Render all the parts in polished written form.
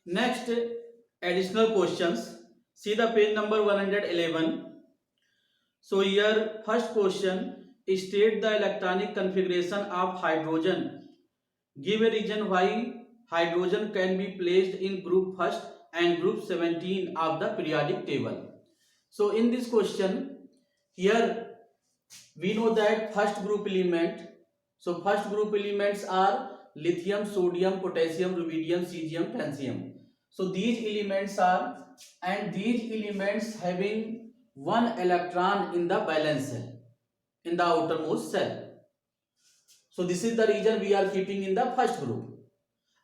Next, additional questions. See the page number 111. So here first question, state the electronic configuration of hydrogen. Give a reason why hydrogen can be placed in group first and group 17 of the periodic table. So in this question, here we know that first group element, so first group elements are lithium, sodium, potassium, rubidium, cesium, francium. So these elements are, and these elements having one electron in the valence shell, in the outermost shell. So this is the reason we are keeping in the first group.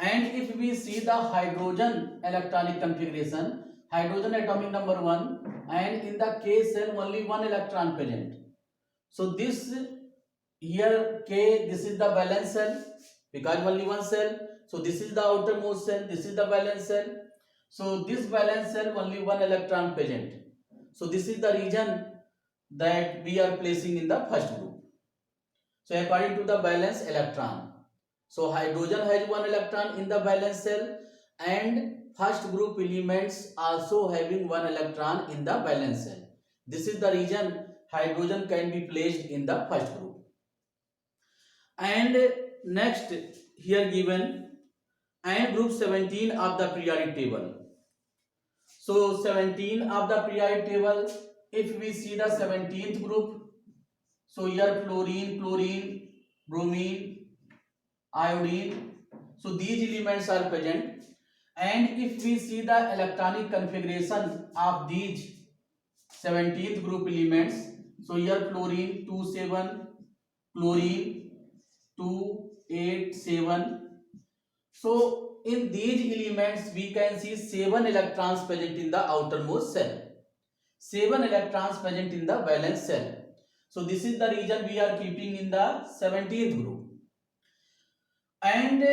And if we see the hydrogen electronic configuration, hydrogen atomic number 1, and in the K cell only one electron present. So this here K, this is the valence cell because only one cell. So this is the outermost cell, this is the valence cell. So this valence cell only one electron present. So this is the reason that we are placing in the first group. So according to the valence electron. So hydrogen has one electron in the valence shell, and first group elements also having one electron in the valence shell. This is the reason hydrogen can be placed in the first group. And next here given and group 17 of the periodic table. So 17 of the periodic table, if we see the 17th group, so here fluorine, chlorine, bromine, iodine, so these elements are present. And if we see the electronic configuration of these 17th group elements, so here fluorine 27, chlorine 287. So in these elements we can see 7 electrons present in the outermost shell, 7 electrons present in the valence shell. So this is the reason we are keeping in the 17th group. And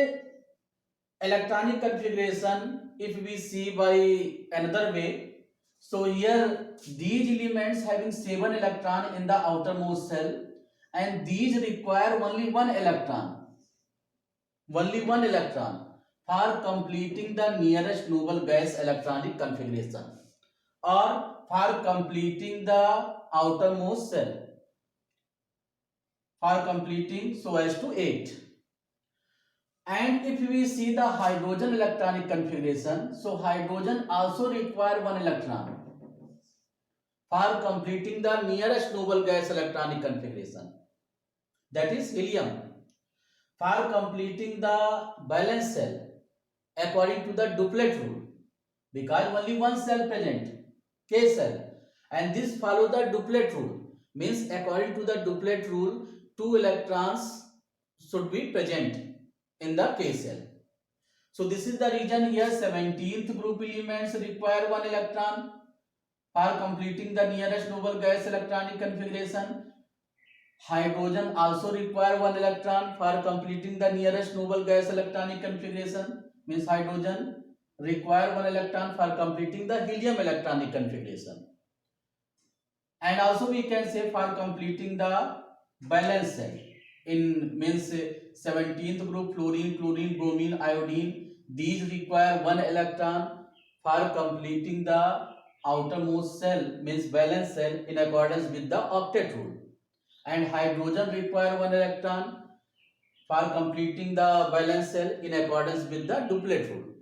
electronic configuration, if we see by another way, so here these elements having 7 electron in the outermost shell, and these require only one electron, for completing the nearest noble gas electronic configuration, or for completing the outermost shell, for completing so as to 8. And if we see the hydrogen electronic configuration, so hydrogen also require one electron for completing the nearest noble gas electronic configuration, that is helium, for completing the valence shell according to the duplet rule, because only one cell present, K cell, and this follow the duplet rule, means according to the duplet rule 2 electrons should be present in the K cell. So this is the reason here 17th group elements require one electron for completing the nearest noble gas electronic configuration. Hydrogen also require one electron for completing the nearest noble gas electronic configuration, means hydrogen require one electron for completing the helium electronic configuration. And also we can say for completing the valence shell, in means 17th group fluorine, chlorine, bromine, iodine, these require one electron for completing the outermost shell, means valence shell, in accordance with the octet rule. And hydrogen require one electron for completing the valence shell in accordance with the duplet rule.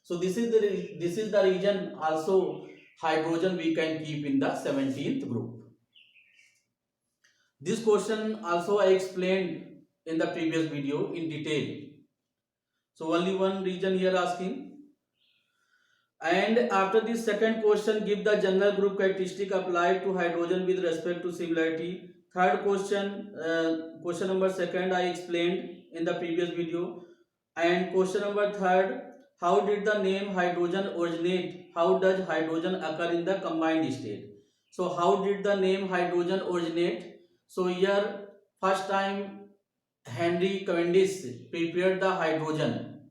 So this is the reason also hydrogen we can keep in the 17th group. This question also I explained in the previous video in detail. So only one reason here asking. And after this second question, give the general group characteristic applied to hydrogen with respect to similarity. Third question, question number second I explained in the previous video. And question number third, how did the name hydrogen originate? How does hydrogen occur in the combined state? So how did the name hydrogen originate? So here first time Henry Cavendish prepared the hydrogen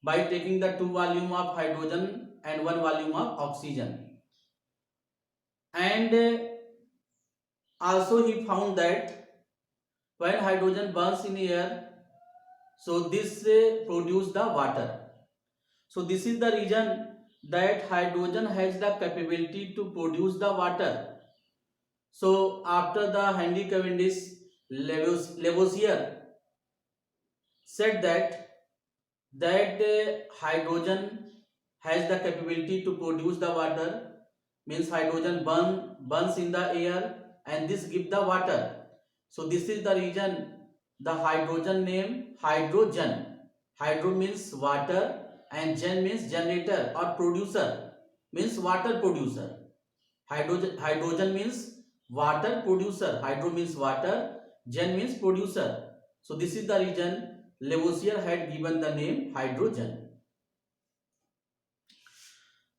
by taking the 2 volume of hydrogen and 1 volume of oxygen, and also he found that when hydrogen burns in air, so this produce the water. So this is the reason that hydrogen has the capability to produce the water. So after the Henry Cavendish, Lavoisier said that hydrogen has the capability to produce the water, means hydrogen burns in the air and this gives the water. So this is the reason the hydrogen name hydrogen. Hydro means water and gen means generator or producer, means water producer. Hydrogen means water producer. Hydro means water, gen means producer. So this is the reason Lavoisier had given the name hydrogen.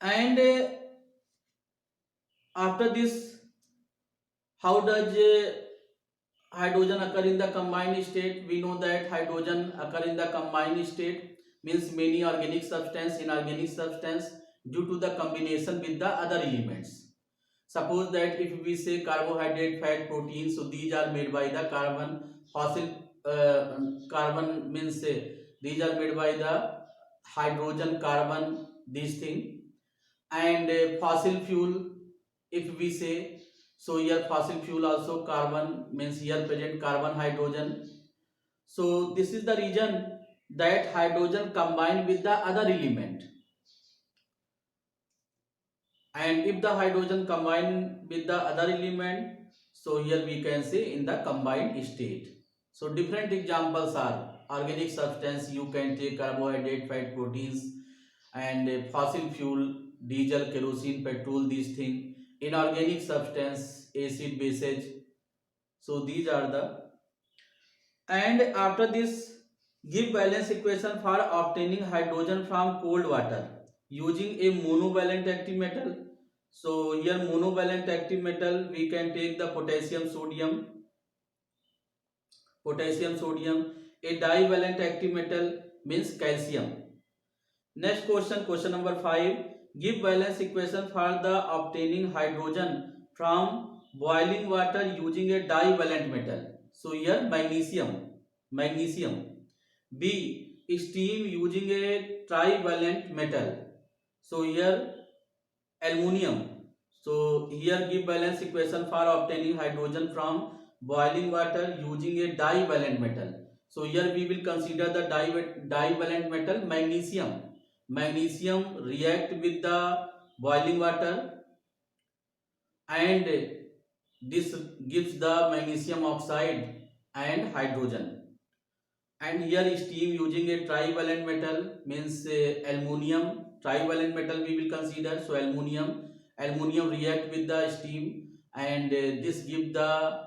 And after this, how does hydrogen occur in the combined state? We know that hydrogen occur in the combined state means many organic substance, inorganic substance due to the combination with the other elements. Suppose that if we say carbohydrate, fat, protein, so these are made by the carbon. Fossil carbon means these are made by the hydrogen, carbon, these thing. And fossil fuel, if we say, so here fossil fuel also carbon means here present carbon, hydrogen. So this is the reason that hydrogen combined with the other element. And if the hydrogen combine with the other element, so here we can say in the combined state. So different examples are organic substance, you can take carbohydrate, fat, proteins, and fossil fuel, diesel, kerosene, petrol, these things. Inorganic substance, acid, bases. So these are the. And after this, give valence equation for obtaining hydrogen from cold water using a monovalent active metal. So here monovalent active metal, we can take the potassium, sodium. A divalent active metal means calcium. Next question, question number 5. Give valence equation for the obtaining hydrogen from boiling water using a divalent metal. So here magnesium. B, steam using a trivalent metal. So here aluminium. So here give valence equation for obtaining hydrogen from boiling water using a divalent metal. So here we will consider the divalent metal magnesium. Magnesium react with the boiling water and this gives the magnesium oxide and hydrogen. And here steam using a trivalent metal means aluminium. Trivalent metal we will consider, so aluminium react with the steam and this give the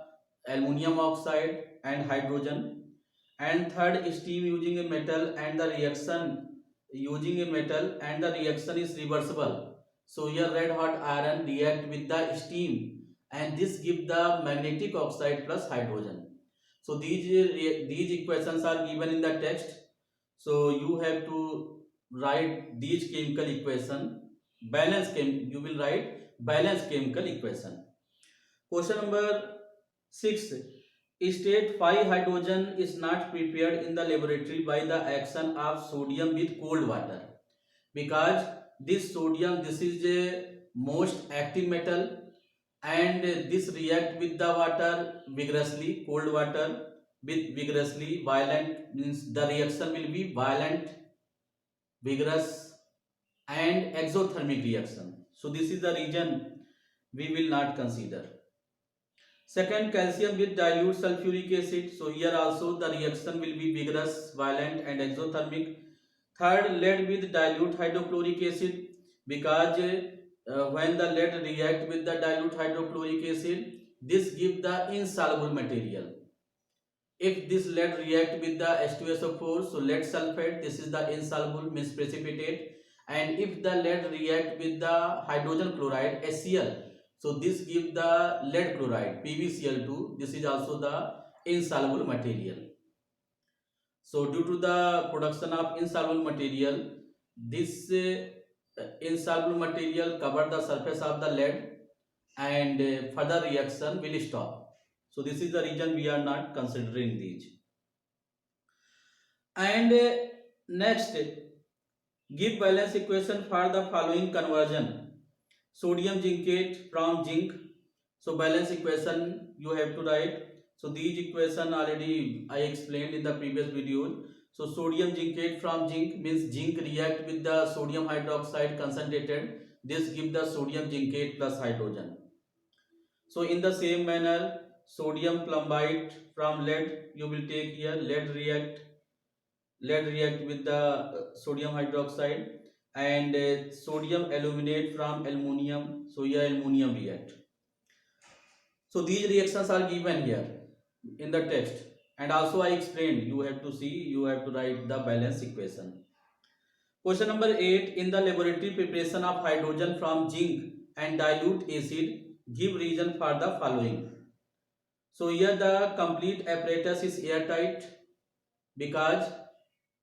aluminium oxide and hydrogen. And third, steam using a metal and the reaction using a metal and the reaction is reversible. So here red hot iron react with the steam and this give the magnetic oxide plus hydrogen. So these equations are given in the text. So you have to write these chemical equation. You will write balanced chemical equation. Question number 6. State why hydrogen is not prepared in the laboratory by the action of sodium with cold water. Because this is a most active metal and this react with the water vigorously, cold water with vigorously. Violent means the reaction will be violent, vigorous and exothermic reaction. So this is the reason we will not consider. Second, calcium with dilute sulfuric acid. So here also the reaction will be vigorous, violent and exothermic. Third, lead with dilute hydrochloric acid, because when the lead react with the dilute hydrochloric acid, this give the insoluble material. If this lead react with the H2SO4, so lead sulfate, this is the insoluble means precipitate. And if the lead react with the hydrogen chloride HCl, so this give the lead chloride PbCl2, this is also the insoluble material. So due to the production of insoluble material, this insoluble material cover the surface of the lead and further reaction will stop. So this is the reason we are not considering these. And next, Give balance equation for the following conversion. Sodium zincate from zinc. So balance equation you have to write. So these equation already I explained in the previous video. So sodium zincate from zinc means zinc react with the sodium hydroxide concentrated. This give the sodium zincate plus hydrogen. So in the same manner, sodium plumbite from lead you will take here. Lead react with the sodium hydroxide, and sodium aluminate from aluminium. So here aluminium react. So these reactions are given here in the text, and also I explained you have to see, you have to write the balance equation. Question number 8. In the laboratory preparation of hydrogen from zinc and dilute acid, give reason for the following. So here the complete apparatus is airtight because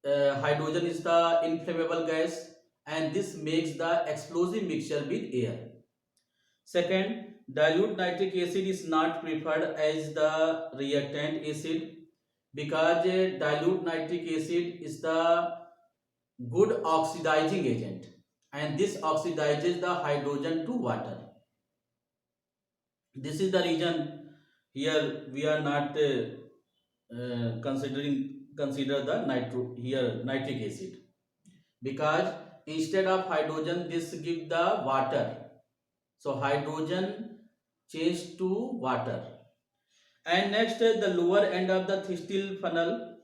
hydrogen is the inflammable gas, and this makes the explosive mixture with air. Second, dilute nitric acid is not preferred as the reactant acid because dilute nitric acid is the good oxidizing agent, and this oxidizes the hydrogen to water. This is the reason here we are not consider the nitric acid, because instead of hydrogen this give the water. So hydrogen change to water. And next, the lower end of the Thistle funnel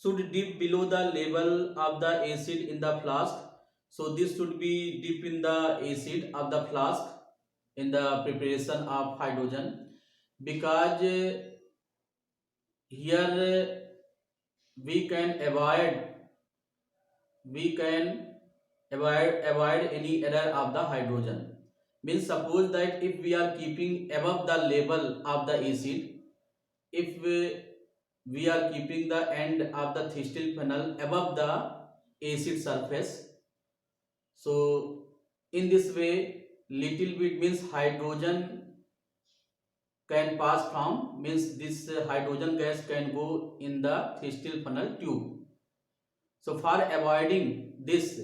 should dip below the level of the acid in the flask. So this should be dip in the acid of the flask in the preparation of hydrogen, because here we can avoid any error of the hydrogen. Means suppose that if we are keeping above the level of the acid, if we are keeping the end of the Thistle funnel above the acid surface, so in this way little bit means hydrogen can pass from, means this hydrogen gas can go in the Thistle funnel tube. So for avoiding this,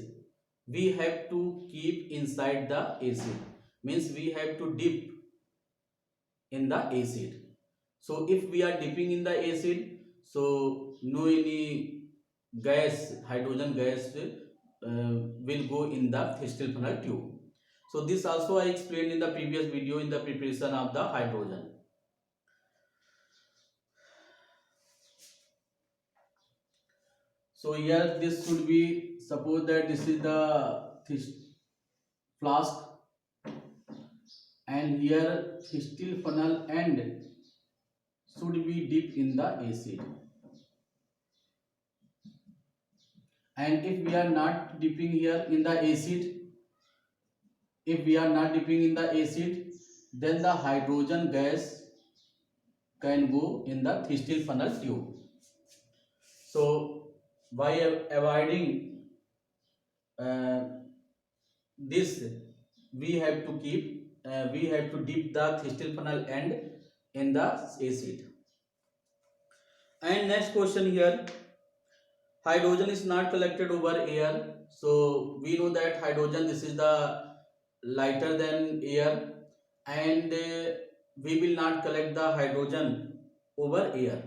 we have to keep inside the acid, means we have to dip in the acid. So if we are dipping in the acid, so no any gas, hydrogen gas will go in the Thistle funnel tube. So this also I explained in the previous video in the preparation of the hydrogen. So here this should be, suppose that this is the flask, and here Thistle funnel end should be dipped in the acid. And if we are not dipping here in the acid, then the hydrogen gas can go in the Thistle funnel tube. So by avoiding this, we have to dip the Thistle funnel end in the acid. And next question here, hydrogen is not collected over air. So we know that hydrogen, this is the lighter than air, and we will not collect the hydrogen over air,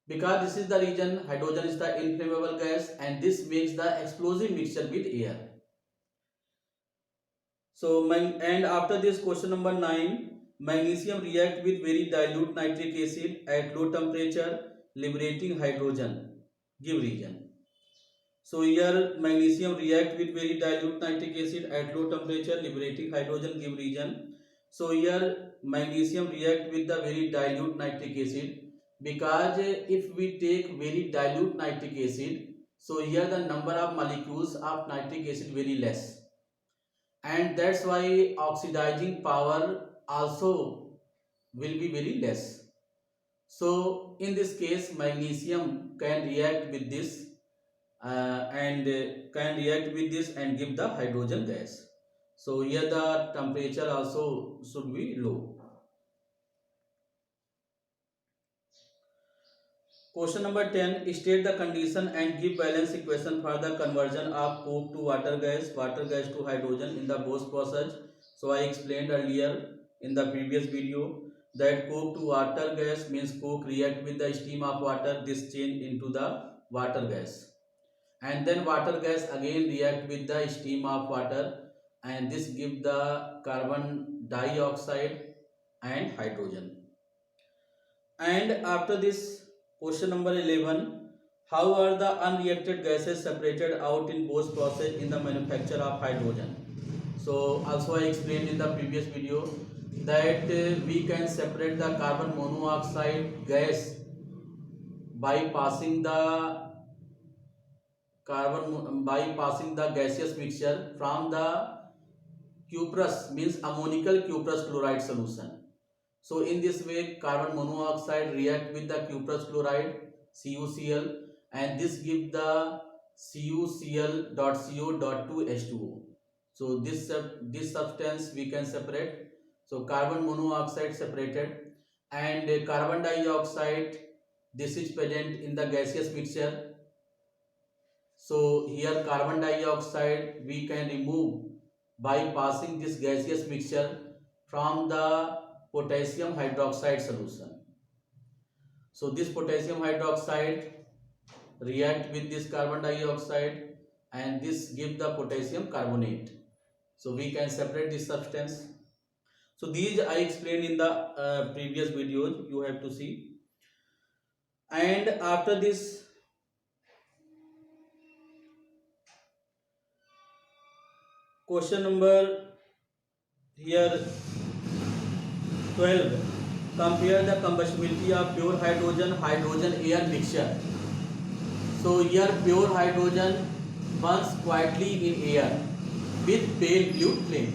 because this is the reason hydrogen is the inflammable gas, and this makes the explosive mixture with air. So and after this, question number 9, magnesium react with very dilute nitric acid at low temperature, liberating hydrogen. Give reason. So here magnesium react with very dilute nitric acid at low temperature, liberating hydrogen. Give reason. So here magnesium react with the very dilute nitric acid, because if we take very dilute nitric acid, so here the number of molecules of nitric acid very less, and that's why oxidizing power also will be very less. So in this case magnesium can react with this and give the hydrogen gas. So here the temperature also should be low. Question number 10. State the condition and give balance equation for the conversion of coke to water gas to hydrogen in the Bose process. So I explained earlier in the previous video that coke to water gas means coke react with the steam of water, this change into the water gas, and then water gas again react with the steam of water, and this give the carbon dioxide and hydrogen. And after this, question number 11, how are the unreacted gases separated out in Bose process in the manufacture of hydrogen? So also I explained in the previous video that we can separate the carbon monoxide gas by passing the gaseous mixture from the cuprous, means ammonical cuprous chloride solution. So in this way carbon monoxide react with the cuprous chloride CuCl, and this give the CuCl.CO.2H2O. So this substance we can separate. So carbon monoxide separated, and carbon dioxide, this is present in the gaseous mixture. So here carbon dioxide we can remove by passing this gaseous mixture from the potassium hydroxide solution. So this potassium hydroxide react with this carbon dioxide, and this give the potassium carbonate. So we can separate this substance. So these I explained in the previous videos, you have to see. And after this, question number here 12. Compare the combustibility of pure hydrogen air mixture. So here pure hydrogen burns quietly in air with pale blue flame.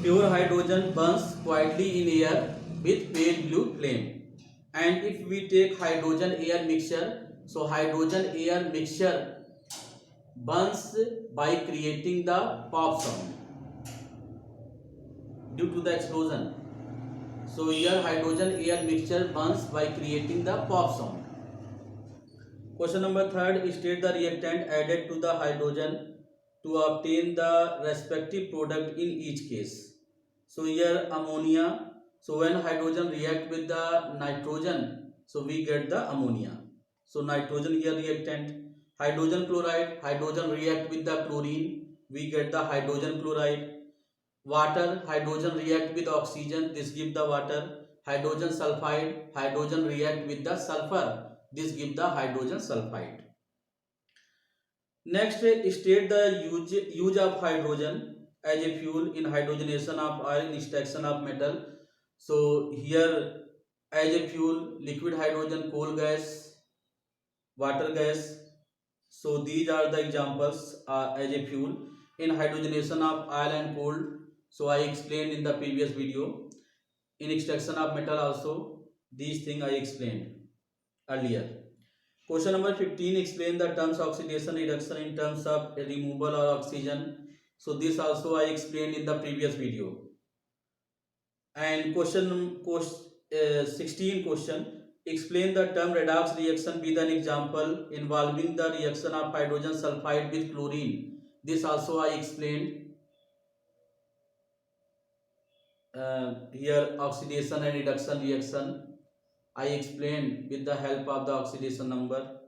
Pure hydrogen burns quietly in air with pale blue flame. And if we take hydrogen air mixture, so hydrogen air mixture burns by creating the pop sound due to the explosion. So here hydrogen air mixture burns by creating the pop sound. Question number 3. State the reactant added to the hydrogen to obtain the respective product in each case. So here ammonia. So when hydrogen react with the nitrogen, so we get the ammonia. So nitrogen here reactant. Hydrogen chloride, hydrogen react with the chlorine, we get the hydrogen chloride. Water, hydrogen react with oxygen, this give the water. Hydrogen sulfide, hydrogen react with the sulfur, this give the hydrogen sulfide. Next, state the use of hydrogen as a fuel in hydrogenation of oil, in extraction of metal. So here as a fuel, liquid hydrogen, coal gas, water gas. So these are the examples as a fuel in hydrogenation of oil and coal. So I explained in the previous video. In extraction of metal also, these things I explained earlier. Question number 15. Explain the terms oxidation reduction in terms of removal or oxygen. So this also I explained in the previous video. And question 16 question. Explain the term redox reaction with an example involving the reaction of hydrogen sulfide with chlorine. This also I explained. Here oxidation and reduction reaction I explained with the help of the oxidation number.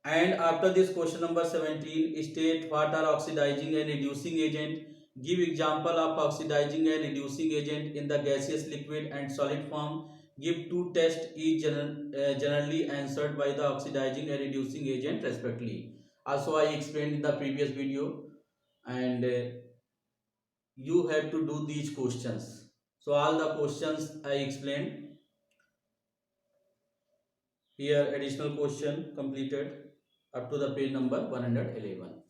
And after this, question number 17, state what are oxidizing and reducing agent. Give example of oxidizing and reducing agent in the gaseous, liquid and solid form. Give two tests, each generally answered by the oxidizing and reducing agent respectively. Also I explained in the previous video, and you have to do these questions. So all the questions I explained. Here additional question completed up to the page number 111.